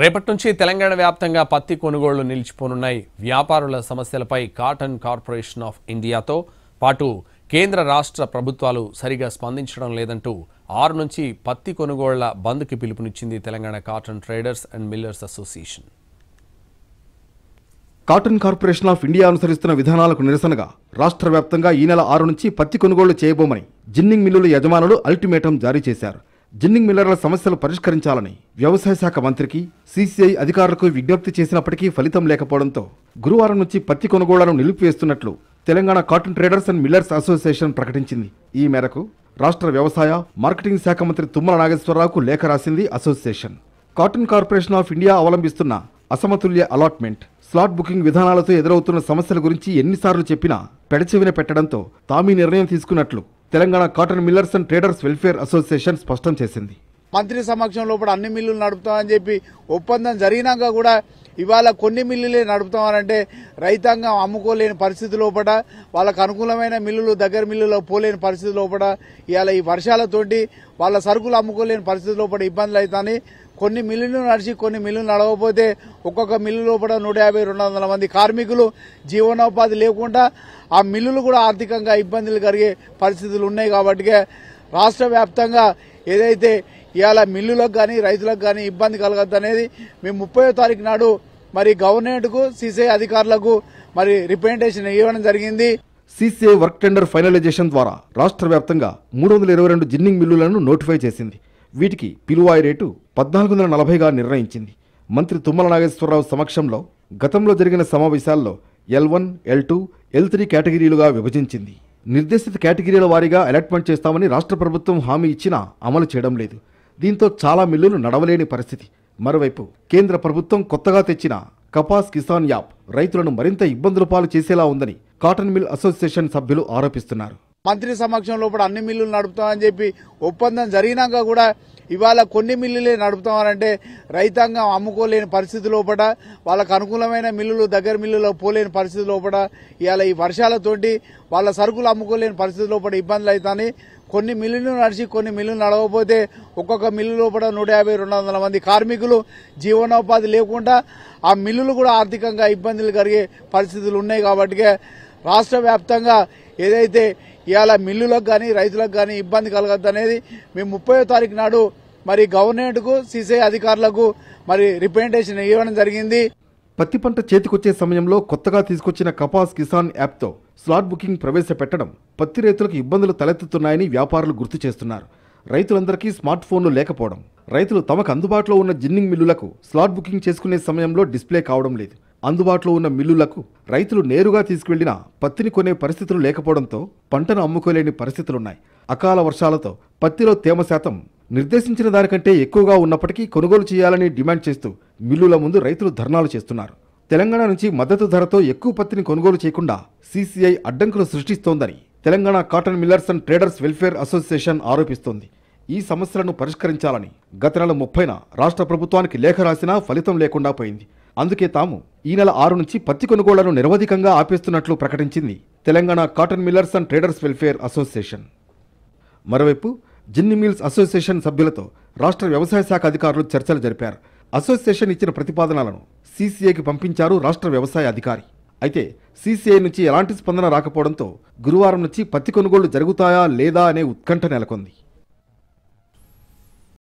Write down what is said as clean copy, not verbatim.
రేపటి నుంచి తెలంగాణ వ్యాప్తంగా పత్తి కొనుగోళ్లు నిలిచిపోనున్నాయి. వ్యాపారుల సమస్యలపై కాటన్ కార్పొరేషన్ ఆఫ్ ఇండియాతో పాటు కేంద్ర రాష్ట్ర ప్రభుత్వాలు సరిగా స్పందించడం లేదంటూ 6 నుంచి పత్తి కొనుగోళ్ల బంద్కి పిలుపునిచ్చింది Telangana cotton traders and millers association. Cotton corporation of India అనుసరిస్తున్న విధానాలకు నిరసనగా రాష్ట్ర వ్యాప్తంగా ఈ నెల 6 నుంచి పత్తి కొనుగోళ్లు చేయబోమని జిన్నింగ్ మిల్లుల యజమానులు అల్టిమేటం జారీ చేశారు. జిన్నింగ్ మిల్లర్ల సమస్యలు పరిష్కరించాలని వ్యవసాయ శాఖ మంత్రికి సీసీఐ అధికారులకు విజ్ఞప్తి చేసినప్పటికీ ఫలితం లేకపోవడంతో గురువారం నుంచి పత్తి కొనుగోళ్లను నిలిపివేస్తున్నట్లు Telangana cotton traders and millers association ప్రకటించింది. ఈ మేరకు రాష్ట్ర వ్యవసాయ మార్కెటింగ్ శాఖ మంత్రి తుమ్మల నాగేశ్వరరావుకు లేఖ రాసింది association. Cotton corporation of India అవలంబిస్తున్న అసమతుల్య అలాట్మెంట్, స్లాట్ బుకింగ్ విధానాలతో ఎదురవుతున్న సమస్యల గురించి ఎన్నిసార్లు చెప్పినా పెడచెవిన పెట్టడంతో తామీ నిర్ణయం తీసుకున్నట్లు Telangana cotton millers and traders welfare association స్పష్టం చేసింది. మంత్రి సమక్షంలో అన్ని మిల్లులు నడుపుతామని చెప్పి ఒప్పందం జరిగినాక కూడా ఇవాళ కొన్ని మిల్లులే నడుపుతామనంటే రైతాంగం అమ్ముకోలేని పరిస్థితి లోపల, వాళ్ళకు అనుకూలమైన మిల్లులు దగ్గర మిల్లులో పోలేని పరిస్థితి లోపల, ఇవాళ ఈ వర్షాలతోటి వాళ్ళ సరుకులు అమ్ముకోలేని పరిస్థితి లోపల ఇబ్బందులు అవుతాయి. కొన్ని మిల్లులు నడిచి కొన్ని మిల్లులు నడవకపోతే ఒక్కొక్క మిల్లు లోపల 150-200 మంది కార్మికులు జీవనోపాధి లేకుండా ఆ మిల్లులు కూడా ఆర్థికంగా ఇబ్బందులు కలిగే పరిస్థితులు ఉన్నాయి. కాబట్టి రాష్ట్ర వ్యాప్తంగా ఏదైతే ఇవాళ మిల్లులకు కానీ రైతులకు కానీ ఇబ్బంది కలగద్దు అనేది మేము 30వ తారీఖు నాడు మరి గవర్నమెంట్కు సీసీఐ అధికారులకు మరి రిప్రజెంటేషన్ ఇవ్వడం జరిగింది. సీసీఐ వర్క్ టెండర్ ఫైనలైజేషన్ ద్వారా రాష్ట్ర వ్యాప్తంగా 322 జిన్నింగ్ మిల్లులను నోటిఫై చేసింది. వీటికి పిలువాయి రేటు 1440గా నిర్ణయించింది. మంత్రి తుమ్మల నాగేశ్వరరావు సమక్షంలో గతంలో జరిగిన సమావేశాల్లో L1, L2, L3 కేటగిరీలుగా విభజించింది. నిర్దేశిత కేటగిరీల వారీగా అలాట్మెంట్ చేస్తామని రాష్ట్ర ప్రభుత్వం హామీ ఇచ్చినా అమలు చేయడం లేదు. దీంతో చాలా మిల్లులు నడవలేని పరిస్థితి. మరోవైపు కేంద్ర ప్రభుత్వం కొత్తగా తెచ్చిన కపాస్ కిసాన్ యాప్ రైతులను మరింత ఇబ్బందుల పాలు చేసేలా ఉందని కాటన్ మిల్ అసోసియేషన్ సభ్యులు ఆరోపిస్తున్నారు. మంత్రి సమక్షంలో అన్ని మిల్లులు నడుపుతామని చెప్పి ఒప్పందం జరిగినాక కూడా ఇవాళ కొన్ని మిల్లులే నడుపుతామనంటే రైతాంగం అమ్ముకోలేని పరిస్థితి లోపల, వాళ్ళకు అనుకూలమైన మిల్లులు దగ్గర మిల్లులో పోలేని పరిస్థితి లోపల, ఇవాళ ఈ వర్షాలతోటి వాళ్ళ సరుకులు అమ్ముకోలేని పరిస్థితి లోపల ఇబ్బందులు అవుతాయి. కొన్ని మిల్లులు నడిచి కొన్ని మిల్లులు నడవకపోతే ఒక్కొక్క మిల్లు లోపల 150-200 మంది కార్మికులు జీవనోపాధి లేకుండా ఆ మిల్లులు కూడా ఆర్థికంగా ఇబ్బందులు కలిగే పరిస్థితులు ఉన్నాయి. కాబట్టి రాష్ట్ర వ్యాప్తంగా ఏదైతే ఇవాళ మిల్లులకు కానీ రైతులకు కానీ ఇబ్బంది కలగద్దు అనేది మేము 30వ తారీఖు నాడు మరి గవర్నమెంట్కు సీసీఐ అధికారులకు మరి రిప్రజెంటేషన్ ఇవ్వడం జరిగింది. పత్తి పంట చేతికొచ్చే సమయంలో కొత్తగా తీసుకొచ్చిన కపాస్ కిసాన్ యాప్తో స్లాట్ బుకింగ్ ప్రవేశపెట్టడం పత్తి రైతులకు ఇబ్బందులు తలెత్తుతున్నాయని వ్యాపారులు గుర్తు చేస్తున్నారు. రైతులందరికీ స్మార్ట్ ఫోన్లు లేకపోవడం, రైతులు తమకు అందుబాటులో ఉన్న జిన్నింగ్ మిల్లులకు స్లాట్ బుకింగ్ చేసుకునే సమయంలో డిస్ప్లే కావడం లేదు. అందుబాటులో ఉన్న మిల్లులకు రైతులు నేరుగా తీసుకువెళ్లినా పత్తిని కొనే పరిస్థితులు లేకపోవడంతో పంటను అమ్ముకోలేని పరిస్థితులున్నాయి. అకాల వర్షాలతో పత్తిలో తేమ శాతం నిర్దేశించిన దానికంటే ఎక్కువగా ఉన్నప్పటికీ కొనుగోలు చేయాలని డిమాండ్ చేస్తూ మిల్లుల ముందు రైతులు ధర్నాలు చేస్తున్నారు. తెలంగాణ నుంచి మద్దతు ధరతో ఎక్కువ పత్తిని కొనుగోలు చేయకుండా సీసీఐ అడ్డంకులు సృష్టిస్తోందని Telangana cotton millers and traders welfare association ఆరోపిస్తోంది. ఈ సమస్యలను పరిష్కరించాలని గత నెల 30న రాష్ట్ర ప్రభుత్వానికి లేఖ రాసినా ఫలితం లేకుండా పోయింది. అందుకే తాము ఈ నెల 6 నుంచి పత్తి కొనుగోళ్లను నిరవధికంగా ఆపేస్తున్నట్లు ప్రకటించింది Telangana cotton millers and traders welfare association. మరోవైపు జిన్ని మిల్స్ అసోసియేషన్ సభ్యులతో రాష్ట్ర వ్యవసాయ శాఖ అధికారులు చర్చలు జరిపారు. అసోసియేషన్ ఇచ్చిన ప్రతిపాదనలను సీసీఐకి పంపించారు రాష్ట్ర వ్యవసాయ అధికారి. అయితే సీసీఐ నుంచి ఎలాంటి స్పందన రాకపోవడంతో గురువారం నుంచి పత్తి కొనుగోళ్లు జరుగుతాయా లేదా అనే ఉత్కంఠ నెలకొంది.